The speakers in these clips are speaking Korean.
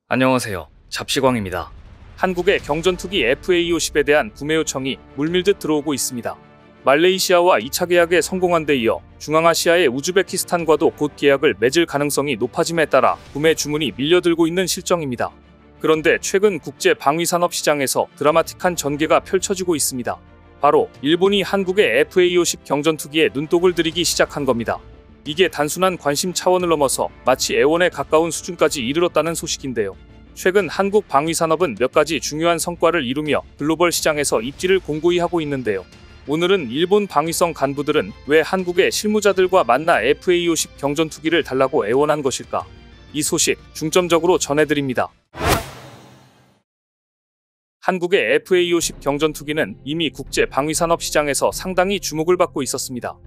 안녕하세요. 잡시광입니다. 한국의 경전투기 FA-50에 대한 구매 요청이 물밀듯 들어오고 있습니다. 말레이시아와 2차 계약에 성공한 데 이어 중앙아시아의 우즈베키스탄과도 곧 계약을 맺을 가능성이 높아짐에 따라 구매 주문이 밀려들고 있는 실정입니다. 그런데 최근 국제 방위산업 시장에서 드라마틱한 전개가 펼쳐지고 있습니다. 바로 일본이 한국의 FA-50 경전투기에 눈독을 들이기 시작한 겁니다. 이게 단순한 관심 차원을 넘어서 마치 애원에 가까운 수준까지 이르렀다는 소식인데요. 최근 한국 방위산업은 몇 가지 중요한 성과를 이루며 글로벌 시장에서 입지를 공고히 하고 있는데요. 오늘은 일본 방위성 간부들은 왜 한국의 실무자들과 만나 FA-50 경전투기를 달라고 애원한 것일까? 이 소식 중점적으로 전해드립니다. 한국의 FA-50 경전투기는 이미 국제 방위산업 시장에서 상당히 주목을 받고 있었습니다.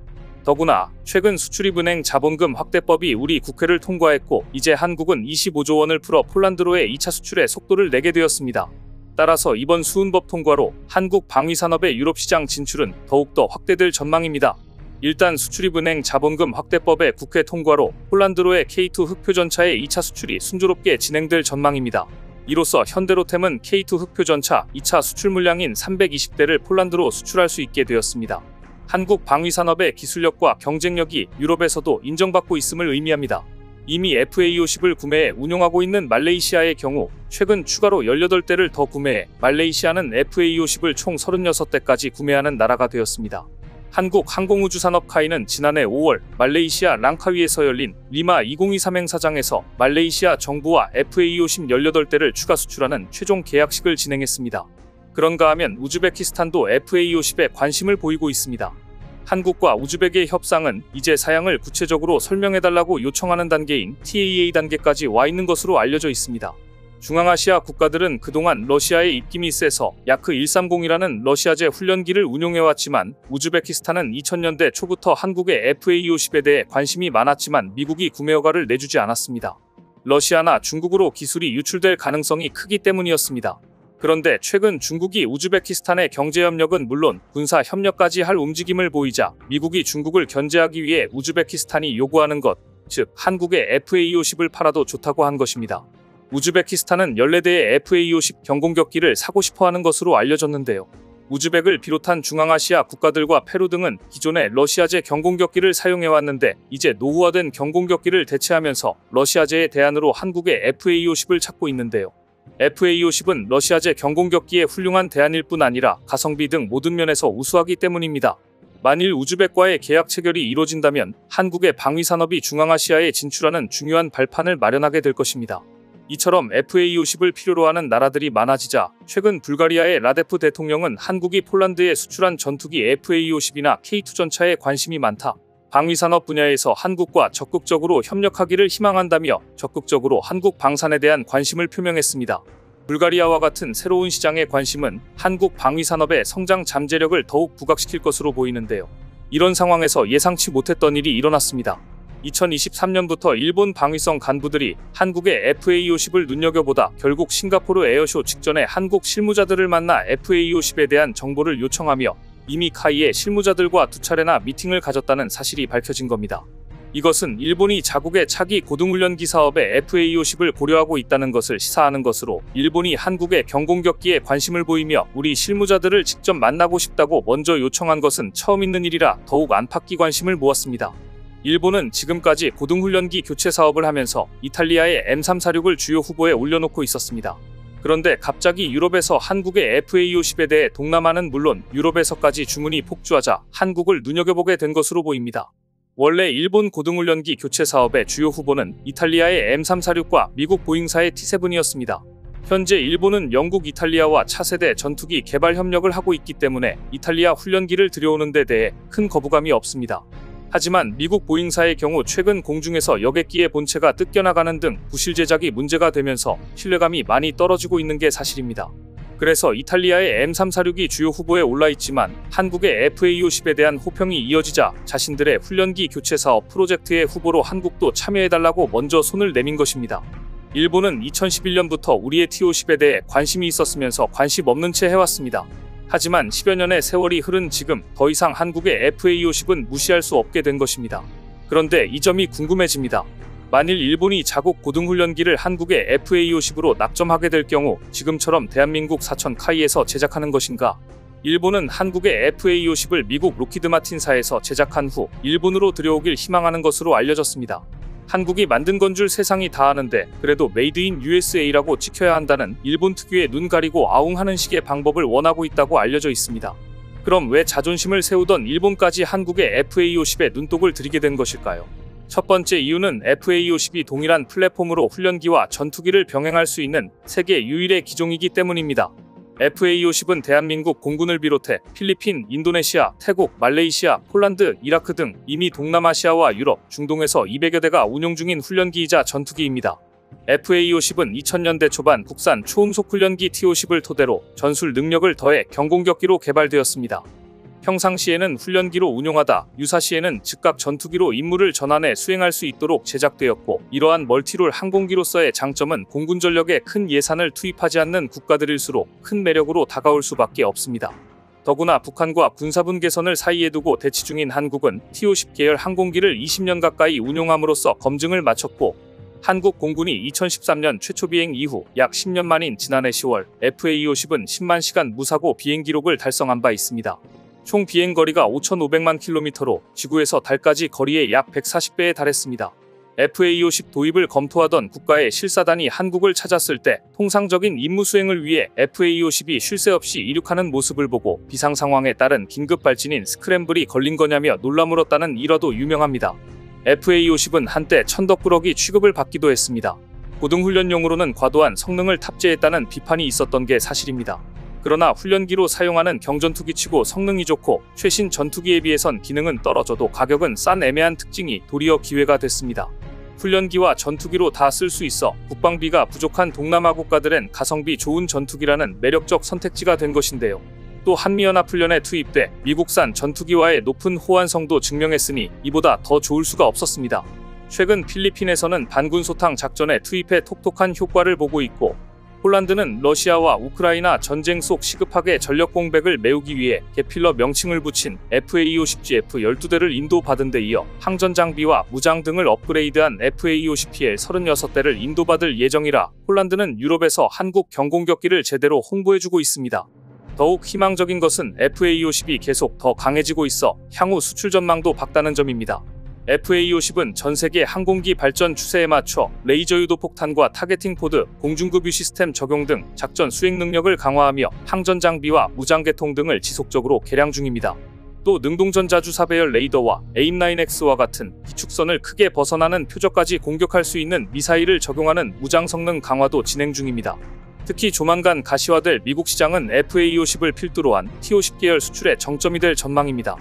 더구나 최근 수출입은행 자본금 확대법이 우리 국회를 통과했고 이제 한국은 25조 원을 풀어 폴란드로의 2차 수출에 속도를 내게 되었습니다. 따라서 이번 수은법 통과로 한국 방위산업의 유럽 시장 진출은 더욱더 확대될 전망입니다. 일단 수출입은행 자본금 확대법의 국회 통과로 폴란드로의 K2 흑표전차의 2차 수출이 순조롭게 진행될 전망입니다. 이로써 현대로템은 K2 흑표전차 2차 수출 물량인 320대를 폴란드로 수출할 수 있게 되었습니다. 한국 방위산업의 기술력과 경쟁력이 유럽에서도 인정받고 있음을 의미합니다. 이미 FA-50을 구매해 운용하고 있는 말레이시아의 경우 최근 추가로 18대를 더 구매해 말레이시아는 FA-50을 총 36대까지 구매하는 나라가 되었습니다. 한국 항공우주산업카이는 지난해 5월 말레이시아 랑카위에서 열린 리마 2023 행사장에서 말레이시아 정부와 FA-50 18대를 추가 수출하는 최종 계약식을 진행했습니다. 그런가 하면 우즈베키스탄도 FA-50에 관심을 보이고 있습니다. 한국과 우즈벡의 협상은 이제 사양을 구체적으로 설명해달라고 요청하는 단계인 TAA 단계까지 와 있는 것으로 알려져 있습니다. 중앙아시아 국가들은 그동안 러시아의 입김이 세서 야크 130이라는 러시아제 훈련기를 운용해왔지만 우즈베키스탄은 2000년대 초부터 한국의 FA-50에 대해 관심이 많았지만 미국이 구매 허가를 내주지 않았습니다. 러시아나 중국으로 기술이 유출될 가능성이 크기 때문이었습니다. 그런데 최근 중국이 우즈베키스탄의 경제협력은 물론 군사협력까지 할 움직임을 보이자 미국이 중국을 견제하기 위해 우즈베키스탄이 요구하는 것, 즉 한국의 FA-50을 팔아도 좋다고 한 것입니다. 우즈베키스탄은 14대의 FA-50 경공격기를 사고 싶어하는 것으로 알려졌는데요. 우즈벡을 비롯한 중앙아시아 국가들과 페루 등은 기존의 러시아제 경공격기를 사용해왔는데 이제 노후화된 경공격기를 대체하면서 러시아제의 대안으로 한국의 FA-50을 찾고 있는데요. FA-50은 러시아제 경공격기의 훌륭한 대안일 뿐 아니라 가성비 등 모든 면에서 우수하기 때문입니다. 만일 우즈벡과의 계약 체결이 이뤄진다면 한국의 방위산업이 중앙아시아에 진출하는 중요한 발판을 마련하게 될 것입니다. 이처럼 FA-50을 필요로 하는 나라들이 많아지자 최근 불가리아의 라데프 대통령은 한국이 폴란드에 수출한 전투기 FA-50이나 K2 전차에 관심이 많다. 방위산업 분야에서 한국과 적극적으로 협력하기를 희망한다며 적극적으로 한국 방산에 대한 관심을 표명했습니다. 불가리아와 같은 새로운 시장의 관심은 한국 방위산업의 성장 잠재력을 더욱 부각시킬 것으로 보이는데요. 이런 상황에서 예상치 못했던 일이 일어났습니다. 2023년부터 일본 방위성 간부들이 한국의 FA-50을 눈여겨보다 결국 싱가포르 에어쇼 직전에 한국 실무자들을 만나 FA-50에 대한 정보를 요청하며 이미 카이의 실무자들과 2차례나 미팅을 가졌다는 사실이 밝혀진 겁니다. 이것은 일본이 자국의 차기 고등훈련기 사업에 FA-50을 고려하고 있다는 것을 시사하는 것으로 일본이 한국의 경공격기에 관심을 보이며 우리 실무자들을 직접 만나고 싶다고 먼저 요청한 것은 처음 있는 일이라 더욱 안팎의 관심을 모았습니다. 일본은 지금까지 고등훈련기 교체 사업을 하면서 이탈리아의 M346을 주요 후보에 올려놓고 있었습니다. 그런데 갑자기 유럽에서 한국의 FA-50에 대해 동남아는 물론 유럽에서까지 주문이 폭주하자 한국을 눈여겨보게 된 것으로 보입니다. 원래 일본 고등훈련기 교체 사업의 주요 후보는 이탈리아의 M346과 미국 보잉사의 T7이었습니다. 현재 일본은 영국, 이탈리아와 차세대 전투기 개발 협력을 하고 있기 때문에 이탈리아 훈련기를 들여오는 데 대해 큰 거부감이 없습니다. 하지만 미국 보잉사의 경우 최근 공중에서 여객기의 본체가 뜯겨나가는 등 부실 제작이 문제가 되면서 신뢰감이 많이 떨어지고 있는 게 사실입니다. 그래서 이탈리아의 M346이 주요 후보에 올라있지만 한국의 FA-50에 대한 호평이 이어지자 자신들의 훈련기 교체 사업 프로젝트의 후보로 한국도 참여해달라고 먼저 손을 내민 것입니다. 일본은 2011년부터 우리의 T-50에 대해 관심이 있었으면서 관심 없는 채 해왔습니다. 하지만 10여 년의 세월이 흐른 지금 더 이상 한국의 FA-50은 무시할 수 없게 된 것입니다. 그런데 이 점이 궁금해집니다. 만일 일본이 자국 고등훈련기를 한국의 FA-50으로 납점하게 될 경우 지금처럼 대한민국 사천 카이에서 제작하는 것인가? 일본은 한국의 FA-50을 미국 로키드 마틴사에서 제작한 후 일본으로 들여오길 희망하는 것으로 알려졌습니다. 한국이 만든 건 줄 세상이 다 아는데 그래도 메이드 인 USA라고 찍혀야 한다는 일본 특유의 눈 가리고 아웅하는 식의 방법을 원하고 있다고 알려져 있습니다. 그럼 왜 자존심을 세우던 일본까지 한국의 FA-50에 눈독을 들이게 된 것일까요? 첫 번째 이유는 FA-50이 동일한 플랫폼으로 훈련기와 전투기를 병행할 수 있는 세계 유일의 기종이기 때문입니다. FA-50은 대한민국 공군을 비롯해 필리핀, 인도네시아, 태국, 말레이시아, 폴란드, 이라크 등 이미 동남아시아와 유럽, 중동에서 200여 대가 운용 중인 훈련기이자 전투기입니다. FA-50은 2000년대 초반 국산 초음속 훈련기 T-50을 토대로 전술 능력을 더해 경공격기로 개발되었습니다. 평상시에는 훈련기로 운용하다 유사시에는 즉각 전투기로 임무를 전환해 수행할 수 있도록 제작되었고, 이러한 멀티롤 항공기로서의 장점은 공군 전력에 큰 예산을 투입하지 않는 국가들일수록 큰 매력으로 다가올 수밖에 없습니다. 더구나 북한과 군사분 개선을 사이에 두고 대치 중인 한국은 T-50 계열 항공기를 20년 가까이 운용함으로써 검증을 마쳤고, 한국 공군이 2013년 최초 비행 이후 약 10년 만인 지난해 10월 FA-50은 10만 시간 무사고 비행 기록을 달성한 바 있습니다. 총 비행거리가 5,500만 킬로미터로 지구에서 달까지 거리의 약 140배에 달했습니다. FA-50 도입을 검토하던 국가의 실사단이 한국을 찾았을 때 통상적인 임무 수행을 위해 FA-50이 쉴 새 없이 이륙하는 모습을 보고 비상 상황에 따른 긴급 발진인 스크램블이 걸린 거냐며 놀라물었다는 일화도 유명합니다. FA-50은 한때 천덕꾸러기 취급을 받기도 했습니다. 고등훈련용으로는 과도한 성능을 탑재했다는 비판이 있었던 게 사실입니다. 그러나 훈련기로 사용하는 경전투기치고 성능이 좋고 최신 전투기에 비해선 기능은 떨어져도 가격은 싼 애매한 특징이 도리어 기회가 됐습니다. 훈련기와 전투기로 다 쓸 수 있어 국방비가 부족한 동남아 국가들엔 가성비 좋은 전투기라는 매력적 선택지가 된 것인데요. 또 한미연합훈련에 투입돼 미국산 전투기와의 높은 호환성도 증명했으니 이보다 더 좋을 수가 없었습니다. 최근 필리핀에서는 반군소탕 작전에 투입해 톡톡한 효과를 보고 있고, 폴란드는 러시아와 우크라이나 전쟁 속 시급하게 전력 공백을 메우기 위해 게필러 명칭을 붙인 FA-50G F-12대를 인도받은 데 이어 항전 장비와 무장 등을 업그레이드한 FA-50PL 36대를 인도받을 예정이라 폴란드는 유럽에서 한국 경공격기를 제대로 홍보해주고 있습니다. 더욱 희망적인 것은 FA-50이 계속 더 강해지고 있어 향후 수출 전망도 밝다는 점입니다. FA-50은 전세계 항공기 발전 추세에 맞춰 레이저 유도 폭탄과 타겟팅 포드, 공중급유 시스템 적용 등 작전 수행 능력을 강화하며 항전 장비와 무장 계통 등을 지속적으로 개량 중입니다. 또 능동전자 주사 배열 레이더와 AIM-9X와 같은 기축선을 크게 벗어나는 표적까지 공격할 수 있는 미사일을 적용하는 무장 성능 강화도 진행 중입니다. 특히 조만간 가시화될 미국 시장은 FA-50을 필두로 한 T-50 계열 수출의 정점이 될 전망입니다.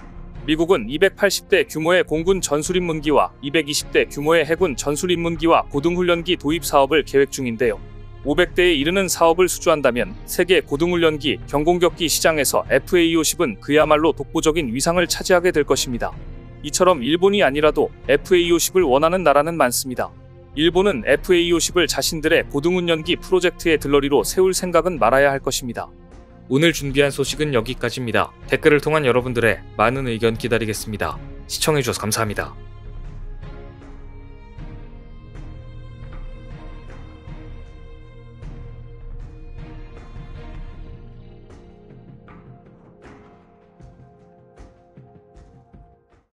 미국은 280대 규모의 공군 전술인문기와 220대 규모의 해군 전술인문기와 고등훈련기 도입 사업을 계획 중인데요. 500대에 이르는 사업을 수주한다면 세계 고등훈련기, 경공격기 시장에서 FA-50은 그야말로 독보적인 위상을 차지하게 될 것입니다. 이처럼 일본이 아니라도 FA-50을 원하는 나라는 많습니다. 일본은 FA-50을 자신들의 고등훈련기 프로젝트의 들러리로 세울 생각은 말아야 할 것입니다. 오늘 준비한 소식은 여기까지입니다. 댓글을 통한 여러분들의 많은 의견 기다리겠습니다. 시청해주셔서 감사합니다.